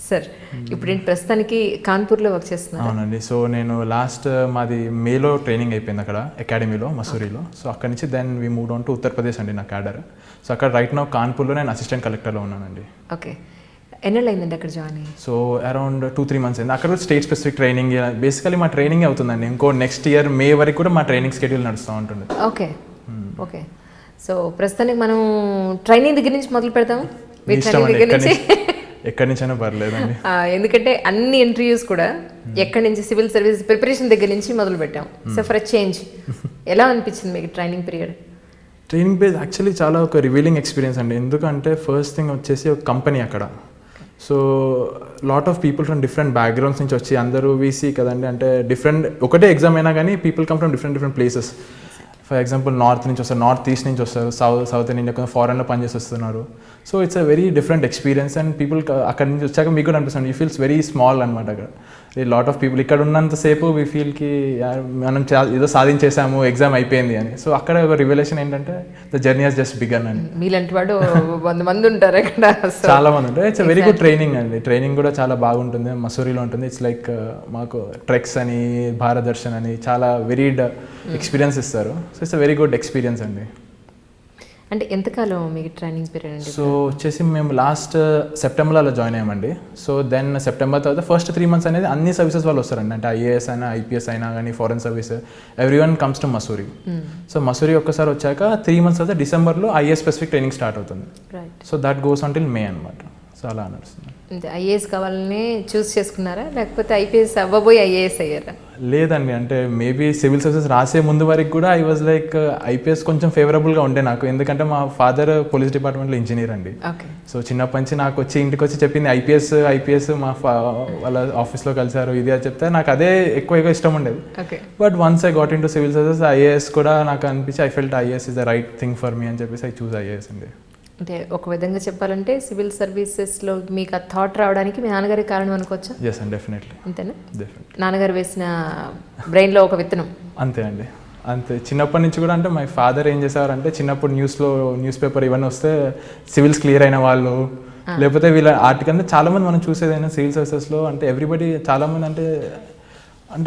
Sir ఇప్పుడు నేను ప్రస్తుతానికి కాన్పూర్లో వర్క్ చేస్తున్నాను. అవునండి. సో నేను లాస్ట్ మాది మేలో ట్రైనింగ్ అయిపోయింది అక్కడ అకాడమీలో మసూరిలో. సో అక్కడ నుంచి then we move on to Uttar Pradesh అండి నా క్యాడర్. సో అక్కడ రైట్ నౌ కాన్పూర్లో నేను అసిస్టెంట్ కలెక్టర్లో ఉన్నానండి. ఓకే, ఎన్నెళ్ళు అయిందండి అక్కడ జాయిన్ అయ్యి? సో అరౌండ్ 2-3 months అయింది. అక్కడ స్టేట్ స్పెసిఫిక్ ట్రైనింగ్ బేసికలీ మా ట్రైనింగ్ అవుతుందండి. ఇంకో నెక్స్ట్ ఇయర్ మే వరకు కూడా మా ట్రైనింగ్ షెడ్యూల్ నడుస్తూ ఉంటుంది. Okay okay. సో ప్రస్తుతానికి మనం ట్రైనింగ్ దగ్గర నుంచి మొదలు పెడతాము. ఎక్కడి నుంచైనా పర్లేదండి. ఎందుకంటే అన్ని ఇంటర్వ్యూస్ కూడా ఎక్కడి నుంచి సివిల్ సర్వీస్ ప్రిపరేషన్ దగ్గర నుంచి మొదలు పెట్టాం. సో ఫర్ చేంజ్ ఎలా అనిపించింది మీకు training period? Training period actually చాలా ఒక రివీలింగ్ ఎక్స్పీరియన్స్ అండి. ఎందుకంటే ఫస్ట్ థింగ్ వచ్చేసి ఒక కంపెనీ అక్కడ. So lot of people from different backgrounds నుంచి వచ్చి అందరూ వీసీ కదండి, అంటే డిఫరెంట్ ఒకటే ఎగ్జామ్ అయినా కానీ people come from different places. For example north నుంచి వస్తారు, నార్త్ ఈస్ట్ నుంచి వస్తారు, సౌత్ ఇండియా కొంచెం ఫారెన్లో పనిచేసి వస్తున్నారు. So it's a very different experience and people అక్కడ నుంచి వచ్చాక మీకు కూడా అనిపిస్తుంది యూ ఫీల్స్ వెరీ స్మాల్ అనమాట. అక్కడ లాట్ ఆఫ్ పీపుల్ ఇక్కడ ఉన్నంతసేపు వీ ఫీల్కి మనం ఏదో సాధించేసాము, ఎగ్జామ్ అయిపోయింది అని. సో అక్కడ ఒక రివల్యూషన్ ఏంటంటే the journey has just begun అని. మీలాంటి వాడు 100 మంది ఉంటారు అక్కడ, చాలా మంది ఉంటారు. ఇట్స్ వెరీ గుడ్ ట్రైనింగ్ అండి. ట్రైనింగ్ కూడా చాలా బాగుంటుంది, మసూరిలో ఉంటుంది. ఇట్స్ లైక్ మాకు ట్రెక్స్ అని, భారత్ దర్శన్ అని చాలా వెరీడ్ ఎక్స్పీరియన్స్ ఇస్తారు. So it's very good experience అండి. అంటే ఎంతకాలం మీకు ట్రైనింగ్ పీరియడ్ అండి? సో వచ్చేసి మేము లాస్ట్ సెప్టెంబర్లో అలా జాయిన్ అయ్యామండి. సో దెన్ సెప్టెంబర్ తర్వాత ఫస్ట్ 3 months అనేది అన్ని సర్వీసెస్ వాళ్ళు వస్తారండి. అంటే ఐఏఎస్ అయినా ఐపీఎస్ అయినా కానీ foreign service every one comes to Mussoorie. So Mussoorie ఒక్కసారి వచ్చాక 3 months తర్వాత డిసెంబర్లో ఐఏఎస్ స్పెసిఫిక్ ట్రైనింగ్ స్టార్ట్ అవుతుంది. So that goes until May అనమాట. సో అలా నడుస్తుంది. అంటే ఐఏఎస్ కావాలని చూస్ చేసుకున్నారా, లేకపోతే ఐపీఎస్ అవ్వబోయి ఐఏఎస్ అయ్యారా? లేదండి, అంటే మేబీ సివిల్ సర్వీసెస్ రాసే ముందు వరకు కూడా ఐ వాజ్ లైక్ ఐపీఎస్ కొంచెం ఫేవరబుల్గా ఉండే నాకు. ఎందుకంటే మా ఫాదర్ పోలీస్ డిపార్ట్మెంట్లో ఇంజనీర్ అండి. సో చిన్నప్పటి నుంచి నాకు వచ్చి ఇంటికి వచ్చి చెప్పింది ఐపీఎస్ మా వాళ్ళ ఆఫీస్లో కలిసారు ఇది అని చెప్తే నాకు అదే ఎక్కువగా ఇష్టం ఉండేది. But once I got in to civil services IAS కూడా నాకు అనిపించి I felt IAS is the right thing for me అని చెప్పేసి ఐ చూస్ ఐఏఎస్ అండి. అంటే ఒక విధంగా చెప్పాలంటే సివిల్ సర్వీసెస్లో మీకు ఆ థాట్ రావడానికి మీ నాన్నగారి కారణం అనుకోవచ్చా? ఎస్ అండి, డెఫినెట్లీ. అంతేనా? నాన్నగారు వేసిన బ్రెయిన్లో ఒక విత్తనం. అంతే అండి, అంతే. చిన్నప్పటి నుంచి కూడా అంటే మై ఫాదర్ ఏం చేసేవారంటే చిన్నప్పుడు న్యూస్ పేపర్ ఇవన్నీ వస్తే సివిల్స్ క్లియర్ అయిన వాళ్ళు లేకపోతే వీళ్ళ ఆర్టికల్ అంటే చాలామంది మనం చూసేదైనా సివిల్ సర్వీసెస్లో అంటే ఎవ్రీబడి చాలామంది అంటే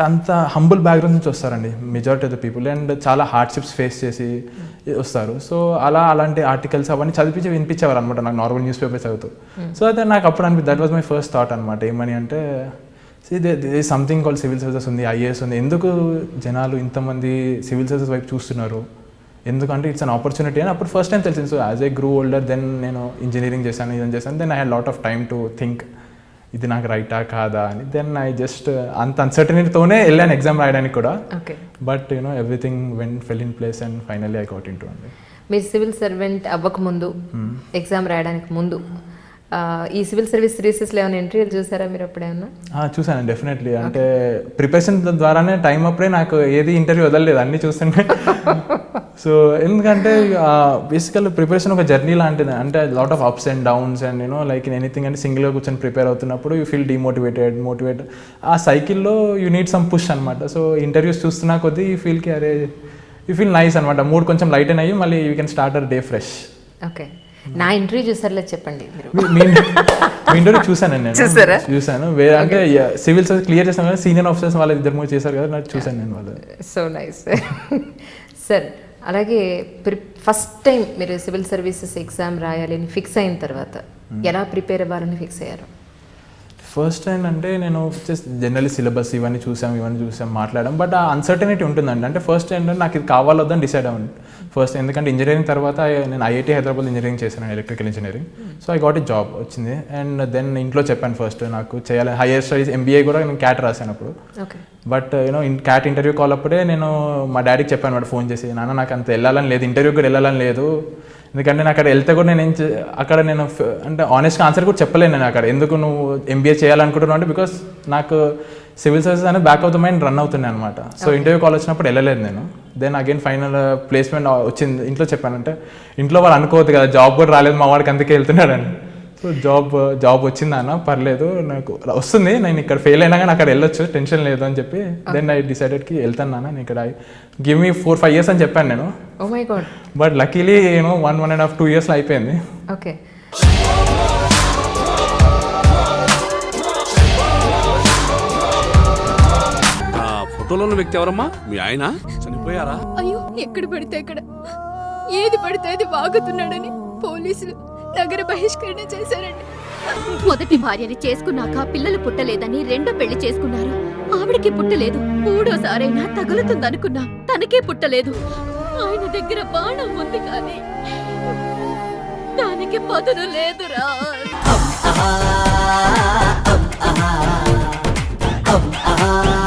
అంత హంబుల్ బ్యాక్గ్రౌండ్ నుంచి వస్తారండి majority of the people. And చాలా హార్డ్షిప్స్ ఫేస్ చేసి వస్తారు. సో అలాంటి ఆర్టికల్స్ అవన్నీ చదివించి వినిపించేవారు అనమాట నాకు నార్మల్ న్యూస్ పేపర్ చదువుతూ. సో అదే నాకు అప్పుడు అనిపించింది, that was my first thought అనమాట. ఏమని అంటే they something called civil services ఉంది, ఐఏఎస్ ఉంది. ఎందుకు జనాలు ఇంతమంది సివిల్ సర్వీసెస్ వైపు చూస్తున్నారు, ఎందుకంటే ఇట్స్ అన్ ఆపర్చునిటీ అని అప్పుడు ఫస్ట్ టైం తెలిసింది. So as I grew older then నేను ఇంజనీరింగ్ చేశాను, ఇదని చేశాను. Then I had lot of time to think ఇది నాకు రైటా కాదా అని. దెన్ ఐ జస్ట్ అంత అన్సర్టనిటీతోనే వెళ్ళాను ఎగ్జామ్ రాయడానికి కూడా. But you know everything fell in place and finally I got in to అండి. మీరు సివిల్ సర్వెంట్ అవ్వకముందు ఎగ్జామ్ రాయడానికి ముందు ఈ సివిల్ సర్వీస్ సిరీసెస్లో ఏమైనా ఎంట్రీలు చూసారా మీరు ఎప్పుడేమన్నా? చూసాను డెఫినెట్లీ. అంటే ప్రిపరేషన్ ద్వారానే టైం అప్పుడే నాకు ఏది ఇంటర్వ్యూ వదలలేదు, అన్నీ చూస్తుంటే. సో ఎందుకంటే బేసికల్ ప్రిపరేషన్ ఒక జర్నీ లాంటిది. అంటే lot of ups and downs and you know like anything అంటే సింగిల్గా కూర్చొని ప్రిపేర్ అవుతున్నప్పుడు యూ ఫీల్ మోటివేట్. ఆ సైకిల్లో యూ నీడ్ సమ్ పుష్ అనమాట. సో ఇంటర్వ్యూస్ చూస్తున్నా కొద్దీ యూ ఫీల్ నైస్ అనమాట. మూడ్ కొంచెం లైట్ అయ్యి మళ్ళీ you can start our day fresh. Okay, నా ఇంటర్వ్యూ చూసారులే చెప్పండి. మీ ఇంటర్వ్యూ చూసాను నేను, చూసాను. వేరే అంటే సివిల్ సర్వీస్ క్లియర్ చేసాను కదా, సీనియర్ ఆఫీసర్స్ వాళ్ళు 2-3 చేశారు కదా, నాకు చూసాను నేను వాళ్ళు. So nice sir. అలాగే ఫస్ట్ టైం మీరు సివిల్ సర్వీసెస్ ఎగ్జామ్ రాయాలి అని ఫిక్స్ అయిన తర్వాత ఎలా ప్రిపేర్ అవ్వాలని ఫిక్స్ అయ్యారు? ఫస్ట్ టైం అంటే నేను జస్ట్ జనరల్లీ సిలబస్ ఇవన్నీ చూసాం మాట్లాడడం. బట్ ఆ అన్సర్టనిటీ ఉంటుందండి. అంటే ఫస్ట్ ఏంటంటే నాకు ఇది కావాలొద్దని డిసైడ్ అవ్వండి ఫస్ట్. ఎందుకంటే ఇంజనీరింగ్ తర్వాత నేను ఐఐటి హైదరాబాద్ ఇంజనీరింగ్ చేశాను, electrical engineering. So I got a job వచ్చింది. అండ్ దెన్ ఇంట్లో చెప్పాను ఫస్ట్ నాకు చేయాలి హైయర్ స్టడీస్ ఎంబీఏ కూడా నేను క్యాట్ రాశాను అప్పుడు. But you know cat interview call అప్పుడే నేను మా డాడీకి చెప్పాను అనమాట ఫోన్ చేసి, నాన్న నాకు అంత వెళ్ళాలని లేదు, ఇంటర్వ్యూ కూడా వెళ్ళాలని లేదు. ఎందుకంటే నేను అక్కడ వెళ్తే కూడా అక్కడ నేను అంటే ఆనెస్ట్గా ఆన్సర్ కూడా చెప్పలేను నేను అక్కడ. ఎందుకు నువ్వు ఎంబీఏ చేయాలనుకుంటున్నావు అంటే బికాస్ నాకు సివిల్ సర్వీసెస్ అనేది back of the mind run అవుతున్నాయి అనమాట. సో ఇంటర్వ్యూ కాల్ వచ్చినప్పుడు వెళ్ళలేదు నేను. దెన్ అగైన్ ఫైనల్ ప్లేస్మెంట్ వచ్చింది. ఇంట్లో చెప్పానంటే ఇంట్లో వాళ్ళు అనుకోవద్దు కదా జాబ్ కూడా రాలేదు మా వాడికి అందుకే వెళ్తున్నాడని. సో జాబ్ వచ్చిందన్న పర్లేదు నాకు వస్తుంది, నేను ఇక్కడ ఫెయిల్ అయినా కానీ అక్కడ వెళ్ళొచ్చు, టెన్షన్ లేదు అని చెప్పి దెన్ ఐ డిసైడెడ్కి వెళ్తాను నాన్న నేను ఇక్కడ గివ్ మీ 4-5 years అని చెప్పాను నేను. బట్ లక్కీలీ 1.5-2 yearsలో అయిపోయింది. ఓకే, ఫోటోలో ఉన్న వ్యక్తి ఎవరమ్మా? మీ ఆయన చనిపోయారా? అయ్యో, ఎక్కడ పడితే అక్కడ ఏది పడితే అది వాగుతున్నాడని పోలీసులు నగర బహిష్కరణ చేశారండి. మొదటి భార్యని చేసుకున్నాక పిల్లలు పుట్టలేదని రెండో పెళ్లి చేసుకున్నారు. ఆవిడకి పుట్టలేదు. మూడోసారైనా తగులుతుందనుకున్నా, తనకే పుట్టలేదు. ఆయన దగ్గర బాణం ఉంది కానీ దానికి పదును లేదురా. ah